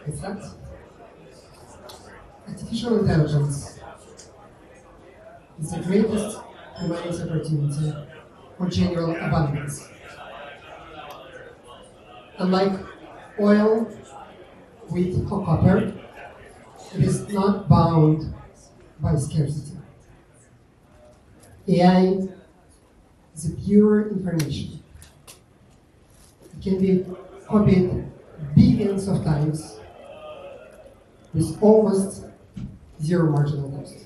In fact, artificial intelligence is the greatest humanist opportunity for general abundance. Unlike oil, wheat, or copper, it is not bound by scarcity. AI is a pure information. It can be copied billions of times with almost zero marginal cost.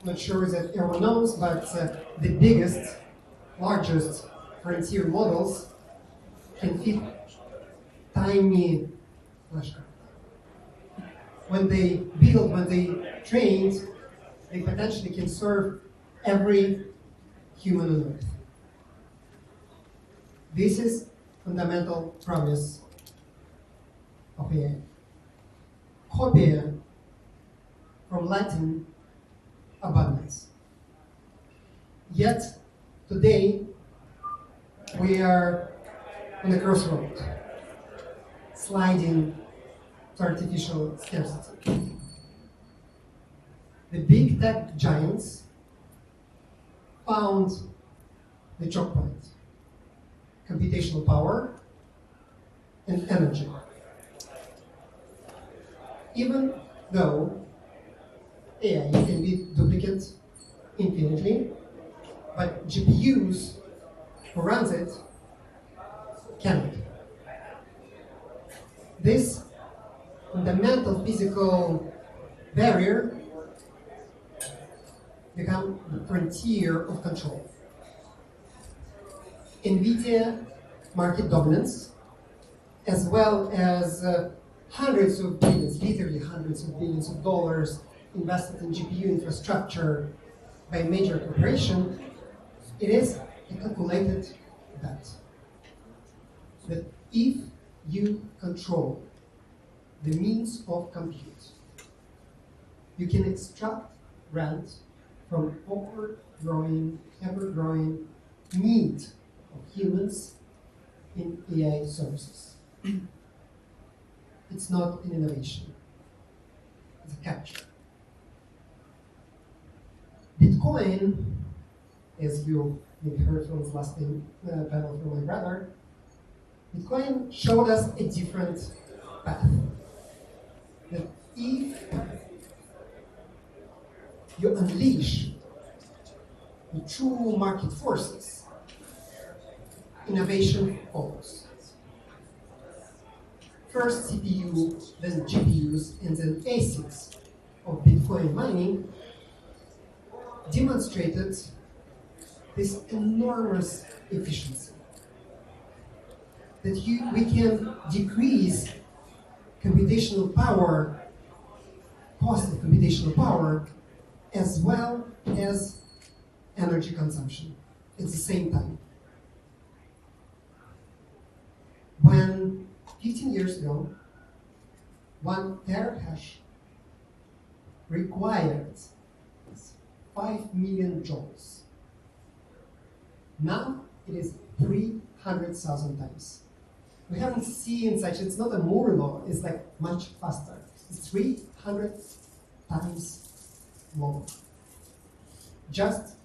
I'm not sure that everyone knows, but the biggest, largest frontier models can fit tiny flashcards. When they build, when they trained, they potentially can serve every human on Earth. This is fundamental promise of AI. Copia, from Latin, abundance. Yet, today, we are on a crossroad, sliding to artificial scarcity. The big tech giants found the choke point: computational power and energy. Even though AI can be duplicated infinitely, but GPUs who runs it cannot. This fundamental physical barrier become the frontier of control. NVIDIA market dominance, as well as hundreds of billions, literally hundreds of billions of dollars invested in GPU infrastructure by major corporation, it is a calculated bet that if you control the means of compute, you can extract rent from ever-growing need of humans in AI services. It's not an innovation, it's a capture. Bitcoin, as you maybe heard from the last panel from my brother, Bitcoin showed us a different path. That if you unleash the true market forces, innovation follows. First CPU, then GPUs, and then ASICs of Bitcoin mining demonstrated this enormous efficiency. That we can decrease computational power, cost of computational power, as well as energy consumption at the same time. When 15 years ago, 1 terahash required 5 million joules. Now it is 300,000 times. We haven't seen such, it's not a Moore law, it's like much faster. It's 300 times more. Just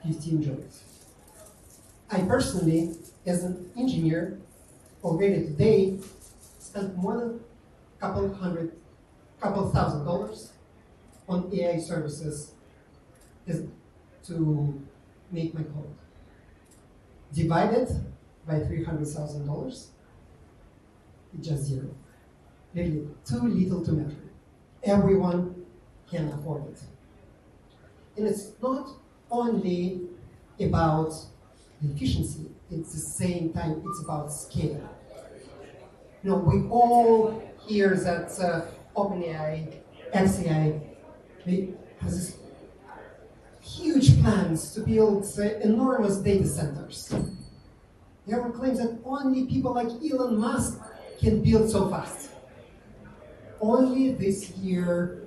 15 joules. I personally, as an engineer, already today spent more than couple thousand dollars on AI services to make my code. Divided by $300,000, it's just zero. Really, too little to matter. Everyone can afford it. And it's not only about the efficiency, it's the same time, it's about scale. You know, we all hear that OpenAI, XAI, they have this huge plans to build enormous data centers. They ever claim that only people like Elon Musk can build so fast. Only this year,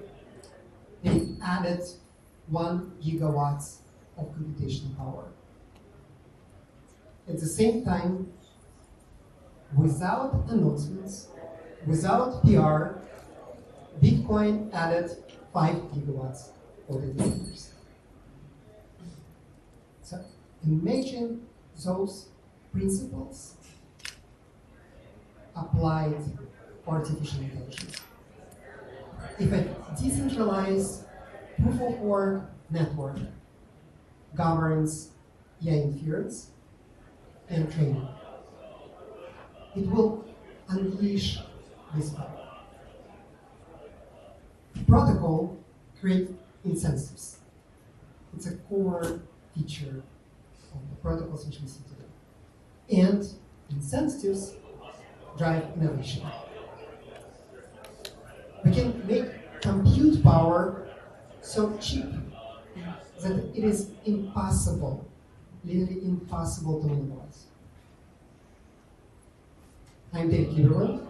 they added 1 gigawatts of computational power. At the same time, without announcements, without PR, Bitcoin added 5 gigawatts for the data centers. So imagine those principles applied for artificial intelligence. If a decentralized proof-of-work network governs AI inference and training, it will unleash this power. The protocol creates incentives. It's a core feature of the protocols which we see today. And incentives drive innovation. We can make compute power so cheap that it is impossible, literally impossible to monopolize. I'm David Liberman.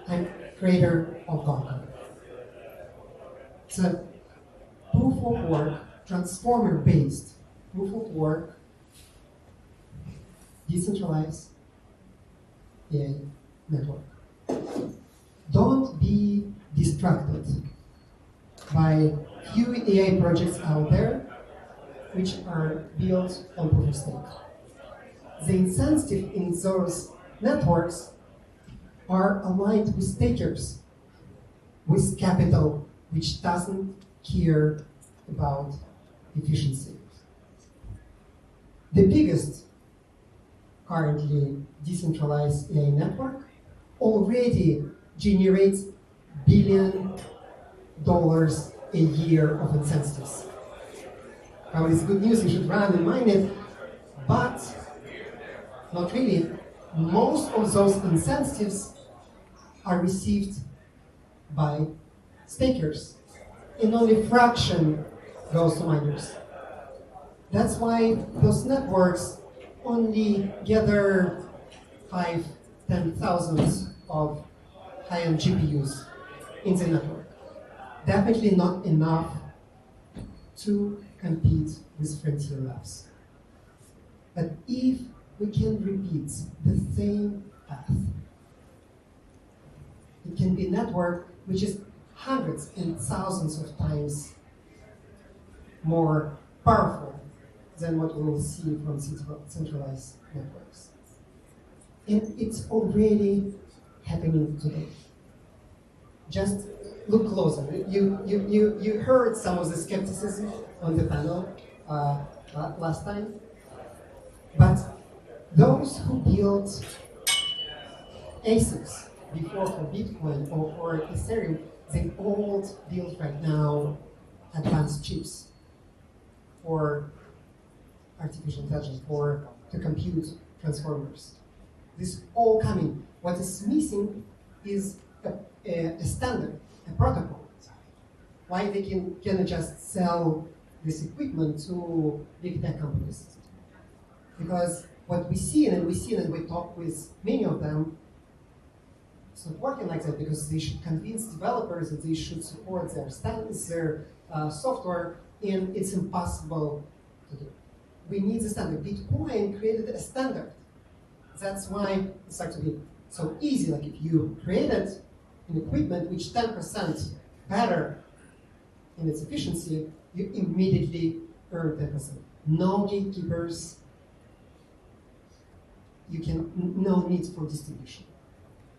I'm creator of Gawker. It's a proof-of-work, transformer-based proof-of-work, decentralized AI network. Don't be distracted by few AI projects out there which are built on proof of stake. The incentive in those networks are aligned with stakers, with capital which doesn't care about efficiency. The biggest currently decentralized AI network already generates $1 billion a year of incentives. Now, it's good news, you should run and mine it, but not really. Most of those incentives are received by stakers, and only a fraction goes to miners. That's why those networks only gather 5-10,000 of high-end GPUs in the network. Definitely not enough to compete with frontier labs. But if we can repeat the same path, it can be a network which is hundreds and thousands of times more powerful than what we will see from centralized networks. And it's already happening today. Just look closer. You heard some of the skepticism on the panel last time, but those who built ASICs before for Bitcoin or for Ethereum, they all build right now advanced chips for artificial intelligence, to compute transformers. This is all coming. What is missing is a standard, a protocol. Why they cannot just sell this equipment to big tech companies? Because what we see, and we talk with many of them, it's not working like that, because they should convince developers that they should support their software, and it's impossible to do. We need the standard. Bitcoin created a standard. That's why it's like to be so easy. Like if you created an equipment which 10% better in its efficiency, you immediately earn 10%. No gatekeepers. No need for distribution.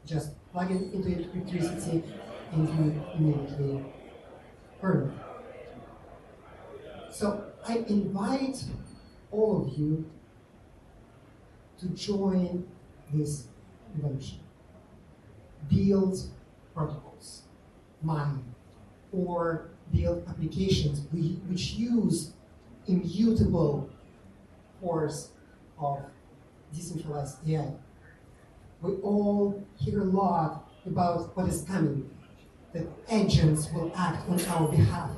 Just plug it into electricity and you immediately earn it. So I invite all of you to join this revolution. Build protocols, mine, or build applications which use immutable force of decentralized AI. We all hear a lot about what is coming, that agents will act on our behalf.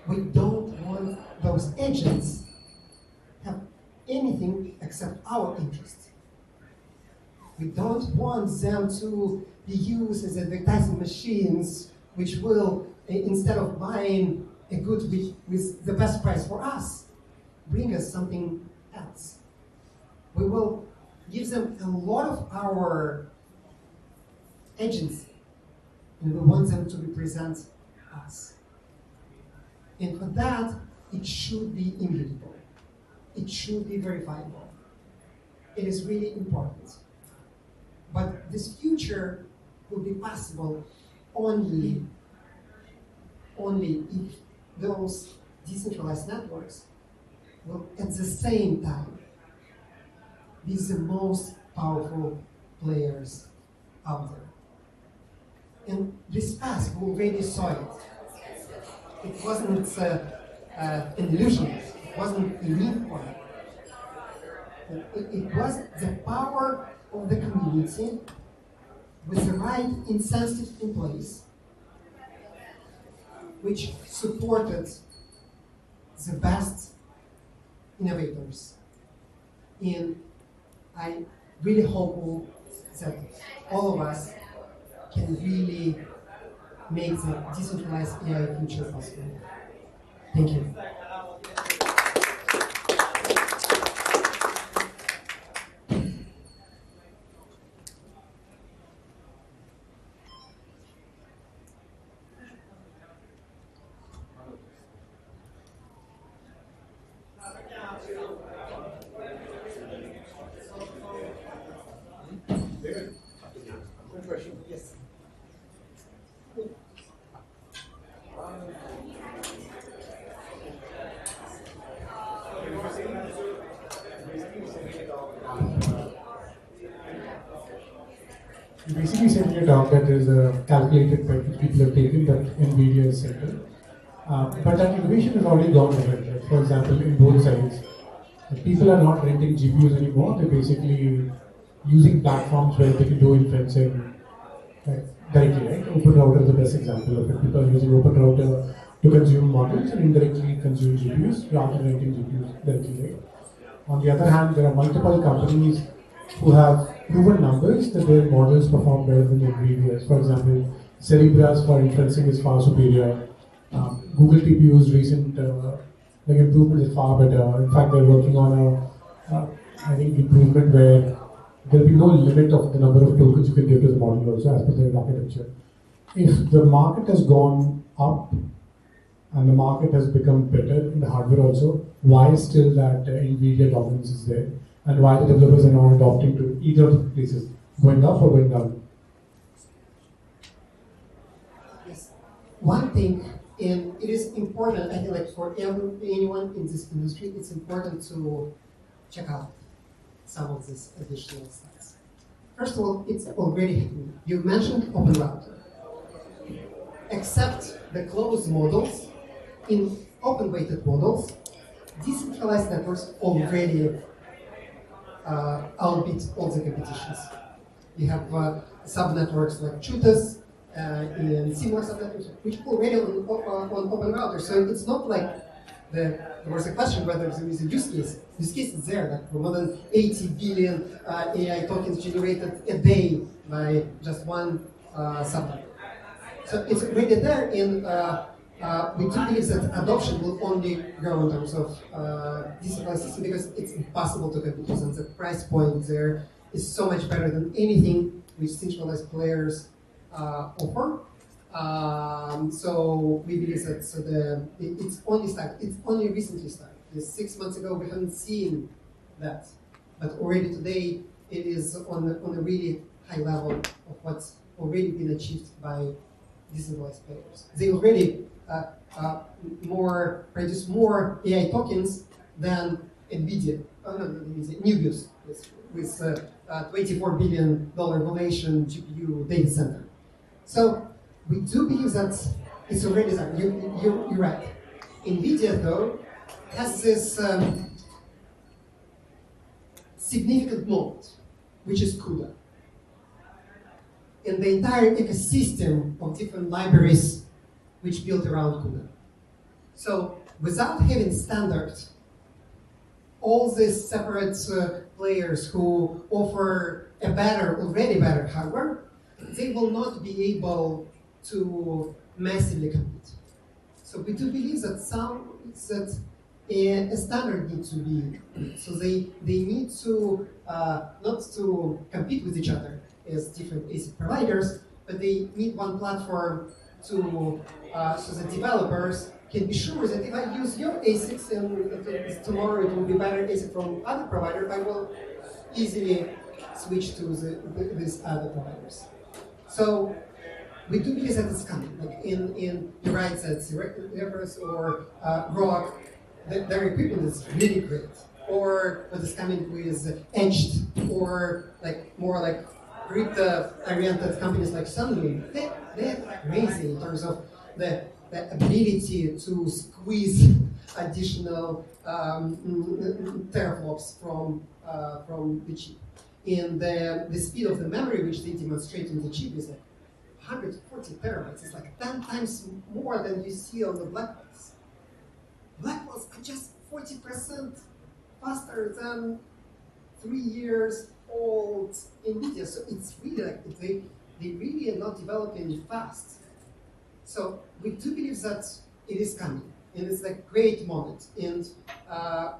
We don't want those agents have anything except our interests. We don't want them to be used as advertising machines which will, instead of buying a good with the best price for us, bring us something else. We will give them a lot of our agency, and we want them to represent us. And for that, it should be immutable. It should be verifiable. It is really important. But this future will be possible only if those decentralized networks will at the same time be the most powerful players out there. And this past, we already saw it. It wasn't an illusion. It wasn't a mean point. It was the power of the community with the right incentives in place, which supported the best innovators. And I really hope that all of us can really make the decentralized AI future possible. Thank you. Yes. You basically said in your talk that there is a calculated bet which people have taken that NVIDIA is central. But that innovation has already gone ahead. Right? For example, in both sides, people are not renting GPUs anymore. They're basically using platforms where they can do inferencing directly. Right? Open Router is the best example of it. People are using Open Router to consume models and indirectly consume GPUs rather than renting GPUs directly. Right? On the other hand, there are multiple companies who have proven numbers that their models perform better than NVIDIA's. For example, Cerebra's for inferencing is far superior. Google TPU's recent improvement is far better. In fact, they're working on I think improvement where there'll be no limit of the number of tokens you can give to the model also as per their architecture. If the market has gone up and the market has become better in the hardware also, why still that NVIDIA dominance is there? And why the developers are not adopting to either of the places, going up or going down? Yes. One thing, and it is important, I think, like for anyone in this industry, it's important to check out some of these additional stats. First of all, it's already happening. You mentioned Open Router. Except the closed models, in open-weighted models, decentralized networks already outbid all the competitions. You have subnetworks like Chutas and similar subnetworks, which already on Open Router. So it's not like there was a question whether there is a use case. Use case is there, like for more than 80 billion AI tokens generated a day by just one subnet. So it's already there, and we do believe that adoption will only grow in terms of decentralized system because it's impossible to compete with, and the price point there is so much better than anything which centralized players offer. So we believe that it's only started. It's only recently started. 6 months ago we haven't seen that, but already today it is on a really high level of what's already been achieved by decentralized players. They already produce more AI tokens than NVIDIA, Nubius, with $24 billion valuation GPU data center. So we do believe that it's already there. You're right. NVIDIA, though, has this significant moat, which is CUDA. And the entire ecosystem of different libraries which built around CUDA. So without having standards, all these separate players who offer a already better hardware, they will not be able to massively compete. So we do believe that a standard needs to be, so they need to not to compete with each other as different ASIC providers, but they need one platform to so the developers can be sure that if I use your ASICs and tomorrow it will be better ASIC from other provider, I will easily switch to these other providers. So we do believe that it's coming. Like in the right sets, Reverse or Rock, their equipment is really great. Or what is coming with Etched, or like more like crypto-oriented companies like Sunwing. They're crazy in terms of the ability to squeeze additional teraflops from the chip. And the speed of the memory which they demonstrate in the chip is like 140 terabytes. It's like 10 times more than you see on the black holes. Black holes are just 40% faster than 3 years old NVIDIA. So it's really like they really are not developing fast. So we do believe that it is coming, and it's like a great moment. And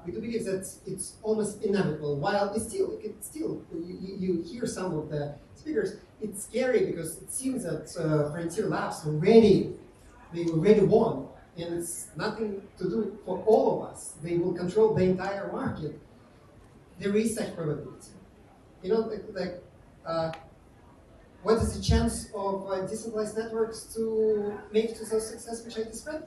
we do believe that it's almost inevitable. While it's still you hear some of the speakers, it's scary because it seems that Frontier Labs already won, and it's nothing to do for all of us. They will control the entire market. There is such probability. You know, what is the chance of decentralized networks to make it to the success which I described?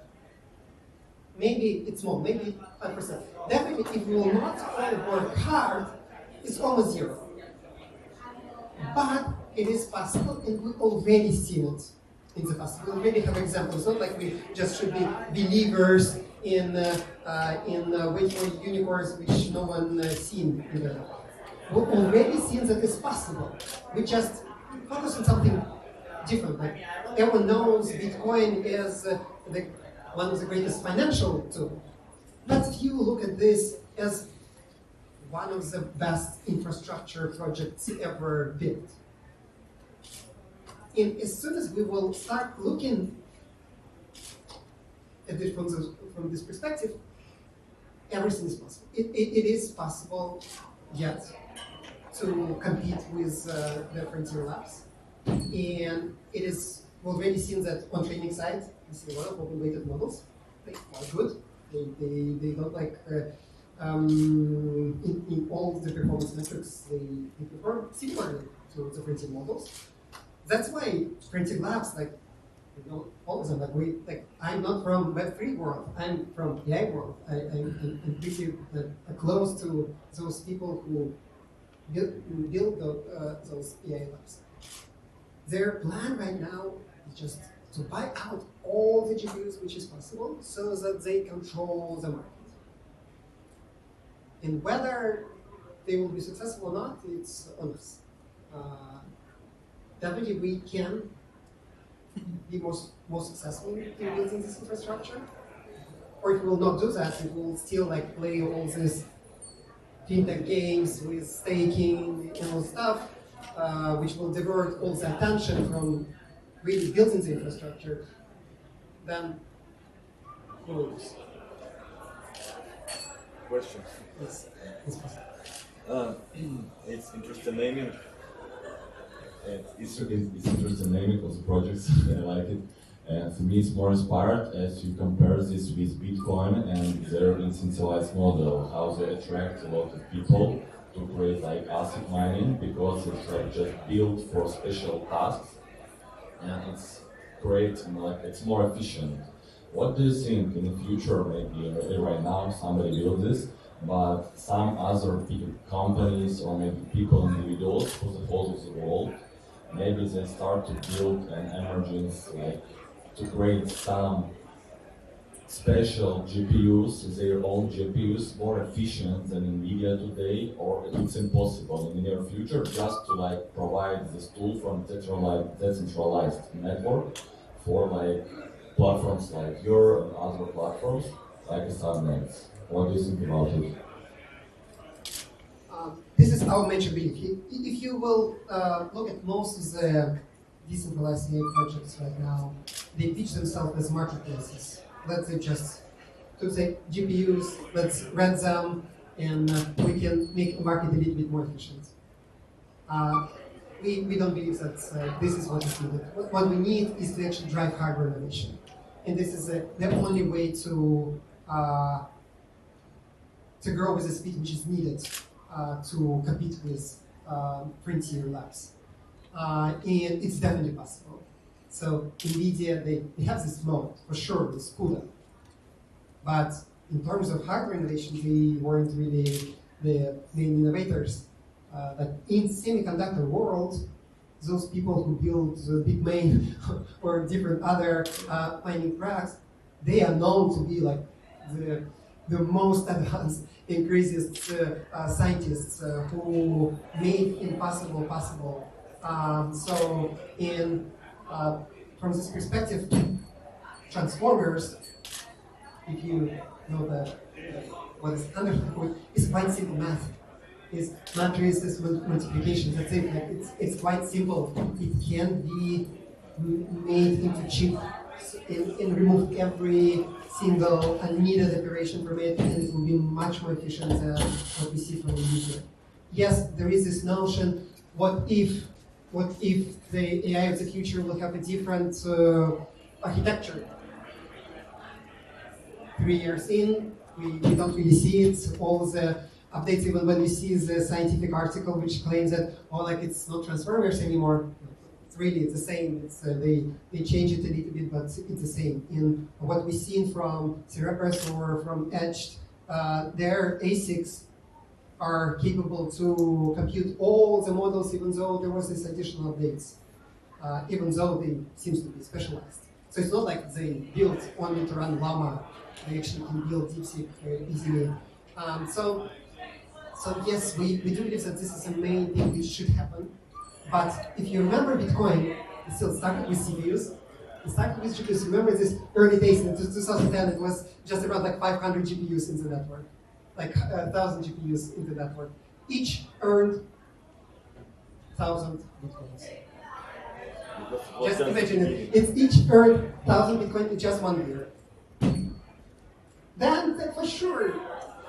Maybe it's small, maybe 5%. Definitely, if we will not all work hard, it's almost zero. But it is possible, and we already see it in the past. We already have examples. It's not like we just should be believers in wait for unicorns which no one seen in the past. We've already seen that it's possible. We just focus on something different. Like everyone knows Bitcoin is one of the greatest financial tools. But if you look at this as one of the best infrastructure projects ever built, and as soon as we will start looking at it from this perspective, everything is possible. It is possible yet to compete with the Frontier Labs. And it is already seen that on training side, we see a lot of open-weighted models. They are good. They don't like, in all the performance metrics, they perform similarly to the Frontier models. That's why Frontier Labs, like, you know, all of them, like I'm not from Web3 world, I'm from AI world. I'm pretty close to those people who build those AI labs. Their plan right now is just to buy out all the GPUs which is possible so that they control the market. And whether they will be successful or not, it's on us. Definitely we can be more successful in building this infrastructure. Or if we will not do that, we will still like play all these fintech games with staking and all stuff, which will divert all the attention from really building the infrastructure, then we will lose. Questions? Yes. It's interesting naming. It's interesting naming of the projects. I like it. And for me, it's more inspired as you compare this with Bitcoin and their decentralized model, how they attract a lot of people to create like asset mining because it's like just built for special tasks and it's great and like it's more efficient. What do you think in the future? Maybe right now somebody built this, but some other big companies or maybe people, individuals for the whole of the world, maybe they start to build an emergence like to create some special GPUs, their own GPUs, more efficient than NVIDIA today, or it's impossible in the near future just to like provide this tool from decentralized network for like platforms like your and other platforms like subnets. What do you think about it? This is our major belief. If you will look at most of decentralized AI projects right now, they pitch themselves as marketplaces. Let's say just to say GPUs, let's rent them, and we can make the market a little bit more efficient. We don't believe that this is what is needed. What we need is to actually drive hardware innovation. And this is the only way to grow with the speed which is needed to compete with frontier labs. And it's definitely possible. So NVIDIA, they have this mode, for sure, with CUDA. But in terms of hardware innovation, they weren't really the main innovators. But in semiconductor world, those people who build Bitmain or different other mining cracks, they are known to be like the most advanced and craziest scientists who made impossible possible. So from this perspective, transformers, if you know what is under the hood, is quite simple math. Is matrices multiplication. That's it. Like it's quite simple. It can be made into chip and remove every single unneeded operation from it, and it will be much more efficient than what we see from NVIDIA. Yes, there is this notion: what if the AI of the future will have a different architecture? 3 years in, we don't really see it. All the updates, even when we see the scientific article which claims that, oh, like it's not transformers anymore. It's the same. It's, they change it a little bit, but it's the same. In what we've seen from Cerebras or from Edged, their ASICs are capable to compute all the models, even though there was this additional updates, even though they seems to be specialized. So it's not like they built only to run Llama. They actually can build DeepSeek very easily. So yes, we do believe that this is the main thing which should happen. But if you remember Bitcoin, it still started with CPUs. It started with GPUs. Remember this early days in 2010, it was just around like 500 GPUs in the network, like 1,000 GPUs in the network. Each earned 1,000 Bitcoins. Just imagine it. It's each earned 1,000 Bitcoin in just 1 year. Then, for sure,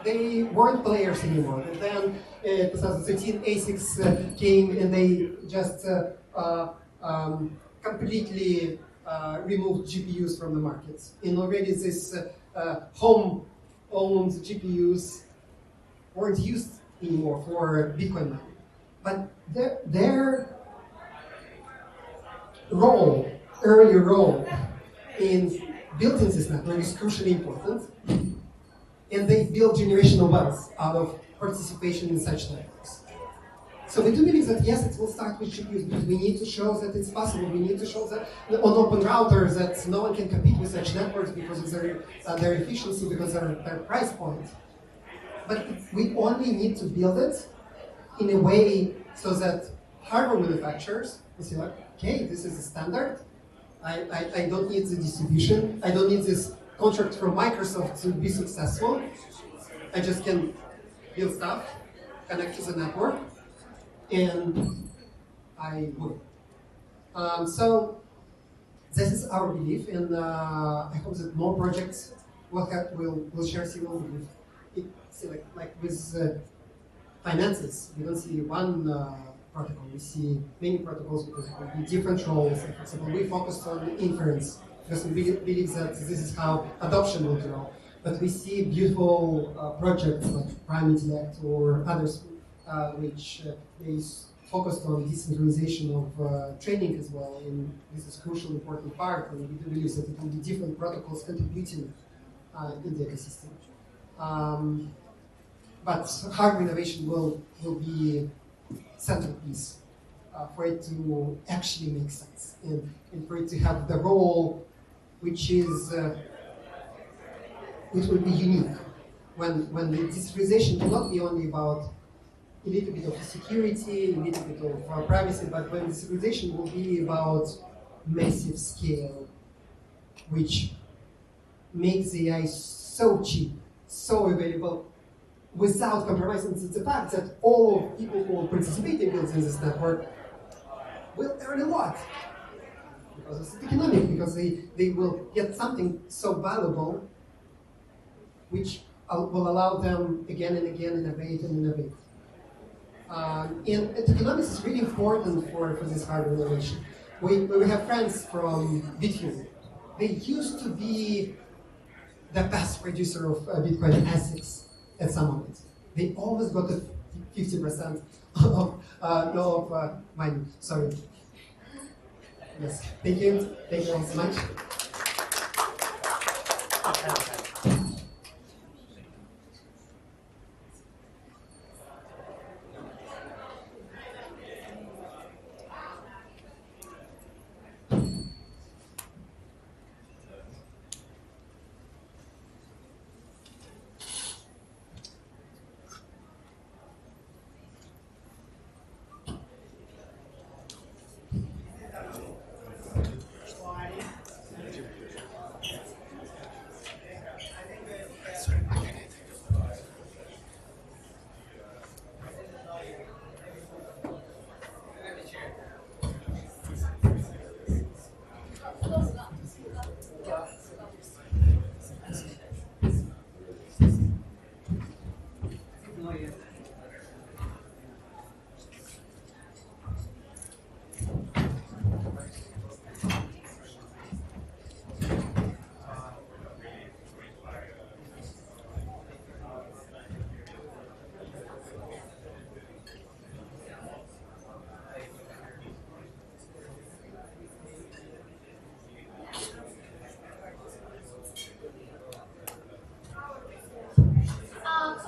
they weren't players anymore. And then, 2013, ASICs came and they just completely removed GPUs from the markets. And already this home-owned GPUs weren't used anymore for Bitcoin mining. But their early role in building this network is crucially important. And they build generational wealth out of participation in such networks. So we do believe that yes, it will start with GPUs, but we need to show that it's possible. We need to show that on open routers that no one can compete with such networks because of their efficiency, because of their price point. But we only need to build it in a way so that hardware manufacturers will say, like, okay, this is a standard. I don't need the distribution. I don't need this contract from Microsoft to be successful. I just can build stuff, connect to the network, and I win. So this is our belief, and I hope that more projects will share similar belief. Like with finances, we don't see one protocol. We see many protocols because it will be different roles. For example, we focused on inference because we believe that this is how adoption will grow. But we see beautiful projects like Prime Intellect or others which they focused on decentralization of training as well. And this is a crucial, important part. And we do believe that it will be different protocols contributing in the ecosystem. But hardware innovation will be centerpiece for it to actually make sense and for it to have the role which will be unique when the decentralization will not be only about a little bit of security, a little bit of privacy, but when decentralization will be about massive scale, which makes the AI so cheap, so available, without compromising the fact that all people who participate in building this network will earn a lot. because it's economic, because they will get something so valuable which will allow them again and again innovate and innovate. And economics is really important for this hardware innovation. We have friends from Bitcoin. They used to be the best producer of Bitcoin ASICs at some moment. They always got a 50% of mining. Sorry. Yes. Thank you. Thank you all so much.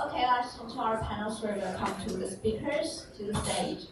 Okay, let's turn to our panel further. Come to the speakers to the stage.